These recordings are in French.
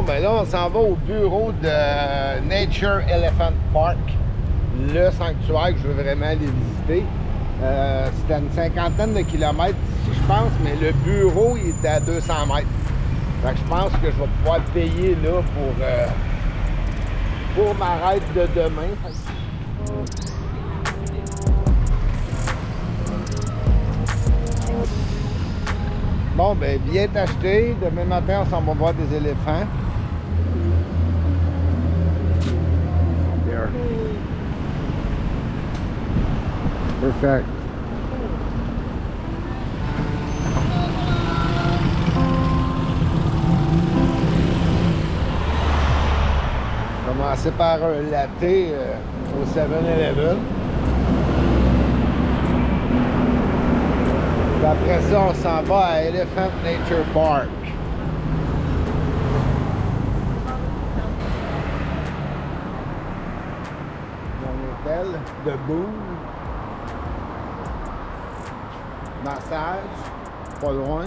Bon, ben là, on s'en va au bureau de Nature Elephant Park, le sanctuaire que je veux vraiment aller visiter. C'était une cinquantaine de kilomètres ici, je pense, mais le bureau, il était à 200 mètres. Fait que je pense que je vais pouvoir payer là pour ma raid de demain. Bon, ben, billet acheté. Demain matin, on s'en va voir des éléphants. There. Perfect. Commencer par un latte au 7-Eleven. Puis après ça, on s'en va à Elephant Nature Park. Mon hôtel, debout. Massage, pas loin.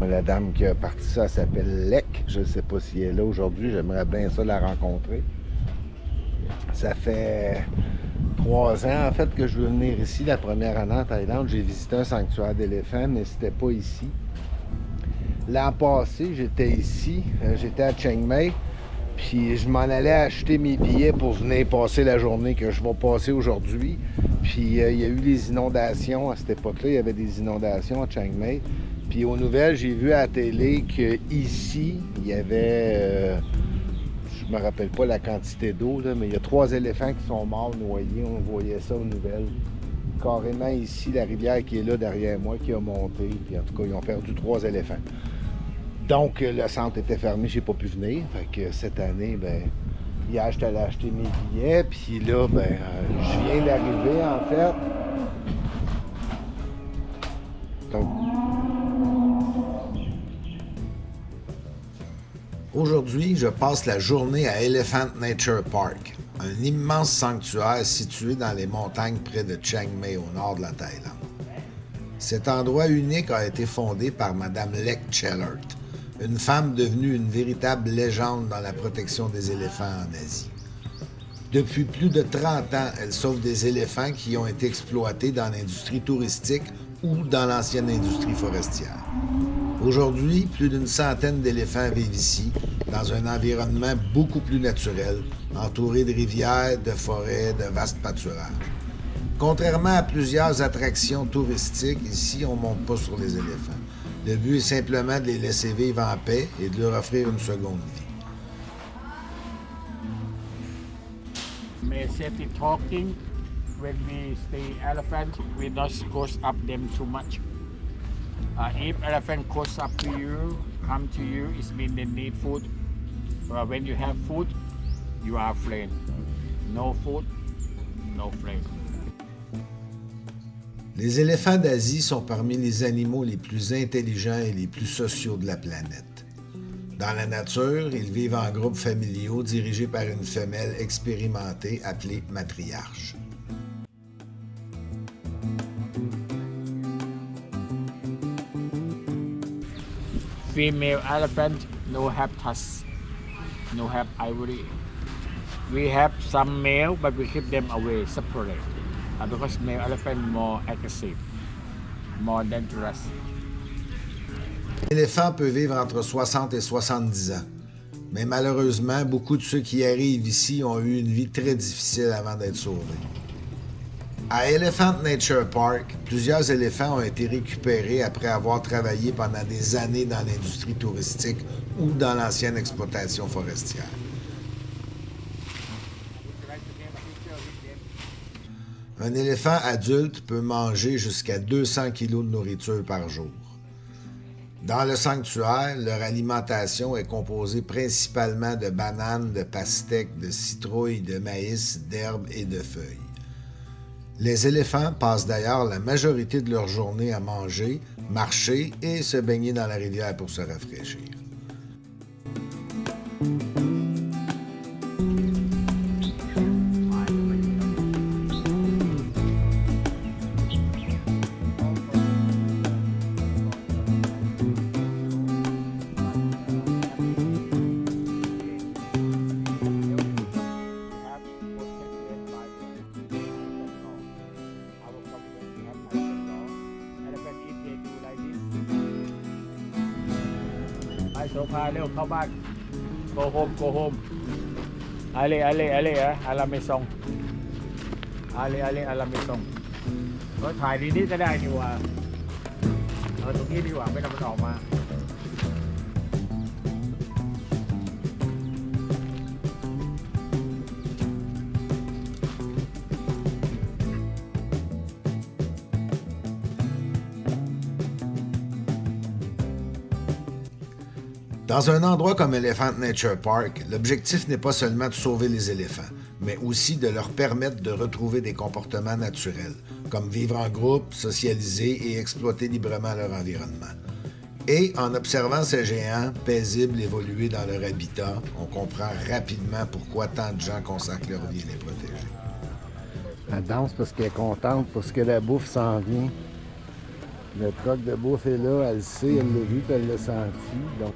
La dame qui a parti ça, elle s'appelle Lec. Je ne sais pas si elle est là aujourd'hui. J'aimerais bien ça la rencontrer. Ça fait 3 ans, en fait, que je veux venir ici. La première année en Thaïlande, j'ai visité un sanctuaire d'éléphants, mais c'était pas ici. L'an passé, j'étais ici. J'étais à Chiang Mai. Puis je m'en allais acheter mes billets pour venir passer la journée que je vais passer aujourd'hui. Puis il y a eu les inondations. À cette époque-là, il y avait des inondations à Chiang Mai. Puis aux nouvelles, j'ai vu à la télé qu'ici, il y avait, je me rappelle pas la quantité d'eau, mais il y a 3 éléphants qui sont morts noyés. On voyait ça aux nouvelles. Carrément ici, la rivière qui est là derrière moi, qui a monté. Puis en tout cas, ils ont perdu 3 éléphants. Donc, le centre était fermé, j'ai pas pu venir. Fait que cette année, ben, hier, j'étais allé acheter mes billets. Puis là, ben, je viens d'arriver, en fait. Donc, aujourd'hui, je passe la journée à Elephant Nature Park, un immense sanctuaire situé dans les montagnes près de Chiang Mai, au nord de la Thaïlande. Cet endroit unique a été fondé par Mme Lek Chellert, une femme devenue une véritable légende dans la protection des éléphants en Asie. Depuis plus de 30 ans, elle sauve des éléphants qui ont été exploités dans l'industrie touristique ou dans l'ancienne industrie forestière. Aujourd'hui, plus d'une centaine d'éléphants vivent ici, dans un environnement beaucoup plus naturel, entouré de rivières, de forêts, de vastes pâturages. Contrairement à plusieurs attractions touristiques, ici, on ne monte pas sur les éléphants. Le but est simplement de les laisser vivre en paix et de leur offrir une seconde vie. May safety talking when we stay elephant, we not close up them too much. If elephant close up to you, come to you, it means they need food. When you have food, you are friend. No food, no friend. Les éléphants d'Asie sont parmi les animaux les plus intelligents et les plus sociaux de la planète. Dans la nature, ils vivent en groupes familiaux dirigés par une femelle expérimentée appelée matriarche. Female elephant no have tusk, no have ivory. We have some male, but we keep them away, separate. Because male elephant more aggressive, more dangerous. L'éléphant peut vivre entre 60 et 70 ans. Mais malheureusement, beaucoup de ceux qui arrivent ici ont eu une vie très difficile avant d'être sauvés. À Elephant Nature Park, plusieurs éléphants ont été récupérés après avoir travaillé pendant des années dans l'industrie touristique ou dans l'ancienne exploitation forestière. Un éléphant adulte peut manger jusqu'à 200 kg de nourriture par jour. Dans le sanctuaire, leur alimentation est composée principalement de bananes, de pastèques, de citrouilles, de maïs, d'herbes et de feuilles. Les éléphants passent d'ailleurs la majorité de leur journée à manger marcher et se baigner dans la rivière pour se rafraîchir.โซฟาเร็วเข้าบ้าน go home go home อะไรอาราเมซองอาราเมซองก็ถ่ายนี้ก็ได้นี่ว่าเอาตรงนี้ดีกว่าไม่ต้องมันออกมา Dans un endroit comme Elephant Nature Park, l'objectif n'est pas seulement de sauver les éléphants, mais aussi de leur permettre de retrouver des comportements naturels, comme vivre en groupe, socialiser et exploiter librement leur environnement. Et en observant ces géants paisibles évoluer dans leur habitat, on comprend rapidement pourquoi tant de gens consacrent leur vie à les protéger. Elle danse parce qu'elle est contente, parce que la bouffe s'en vient. Le troc de bouffe est là, elle le sait, elle l'a vu, puis elle l'a senti. Donc...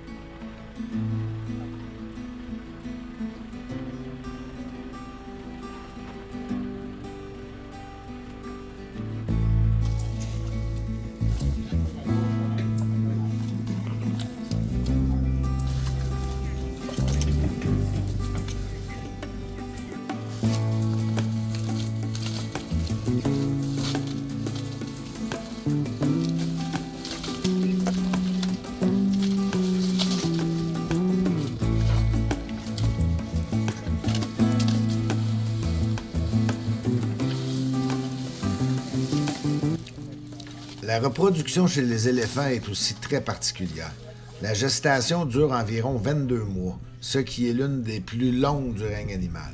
La reproduction chez les éléphants est aussi très particulière. La gestation dure environ 22 mois, ce qui est l'une des plus longues du règne animal.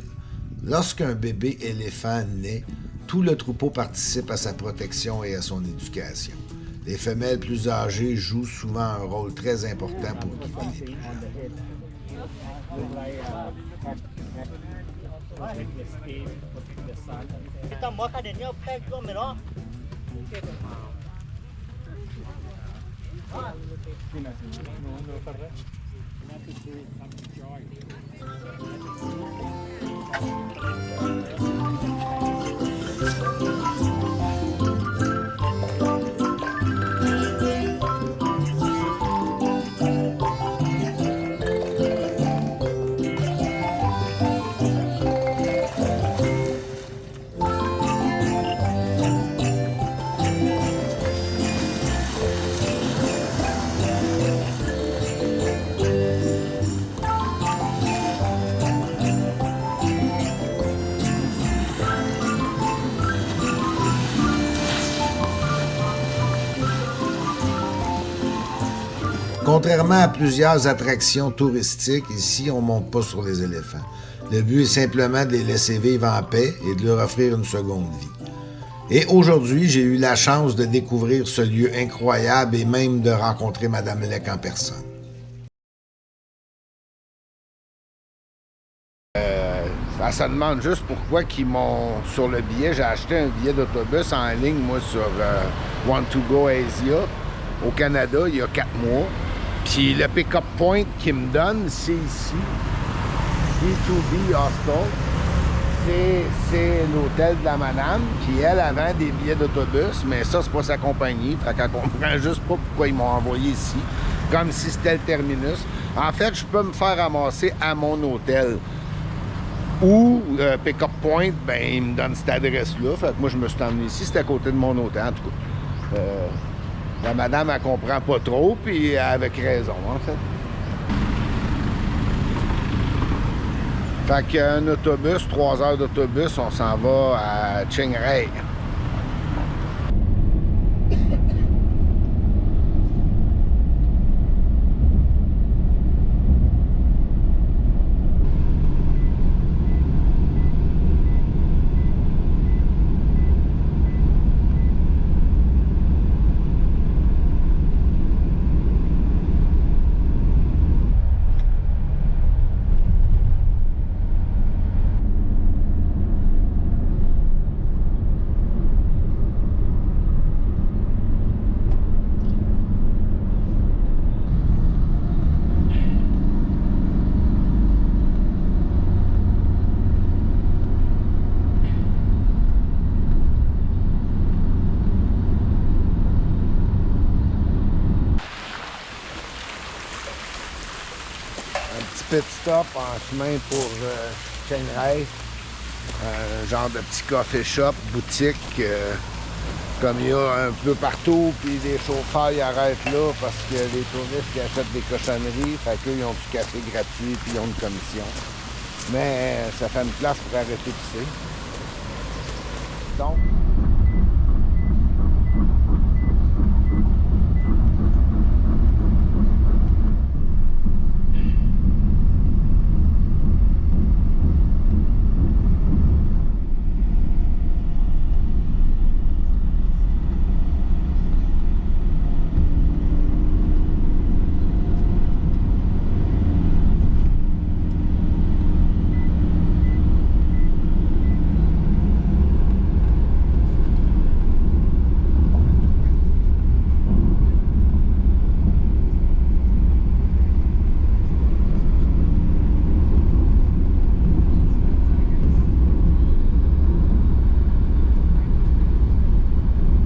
Lorsqu'un bébé éléphant naît, tout le troupeau participe à sa protection et à son éducation. Les femelles plus âgées jouent souvent un rôle très important pour guider les plus Contrairement à plusieurs attractions touristiques, ici, on ne monte pas sur les éléphants. Le but est simplement de les laisser vivre en paix et de leur offrir une seconde vie. Et aujourd'hui, j'ai eu la chance de découvrir ce lieu incroyable et même de rencontrer Mme Leck en personne. Ça se demande juste pourquoi qu'ils m'ont... Sur le billet, j'ai acheté un billet d'autobus en ligne, moi, sur Want2Go Asia, au Canada, il y a 4 mois. Puis le pick-up point qu'ils me donnent, c'est ici. B2B Hostel. C'est l'hôtel de la madame. Puis elle vend des billets d'autobus, mais ça, c'est pas sa compagnie. Fait qu'elle comprend juste pas pourquoi ils m'ont envoyé ici. Comme si c'était le terminus. En fait, je peux me faire ramasser à mon hôtel. Ou pick-up point, ben, il me donne cette adresse-là. Fait que moi, je me suis emmené ici. C'est à côté de mon hôtel, en tout cas. La madame, elle comprend pas trop, puis avec raison, en fait. Fait qu'un autobus, 3 heures d'autobus, on s'en va à Chiang Rai. un petit pit stop en chemin pour Chiang Rai. Un genre de petit coffee shop, boutique, comme il y a un peu partout, puis les chauffeurs ils arrêtent là parce que les touristes ils achètent des cochonneries, fait qu'eux ils ont du café gratuit puis ils ont une commission. Mais ça fait une place pour arrêter pisser. Donc,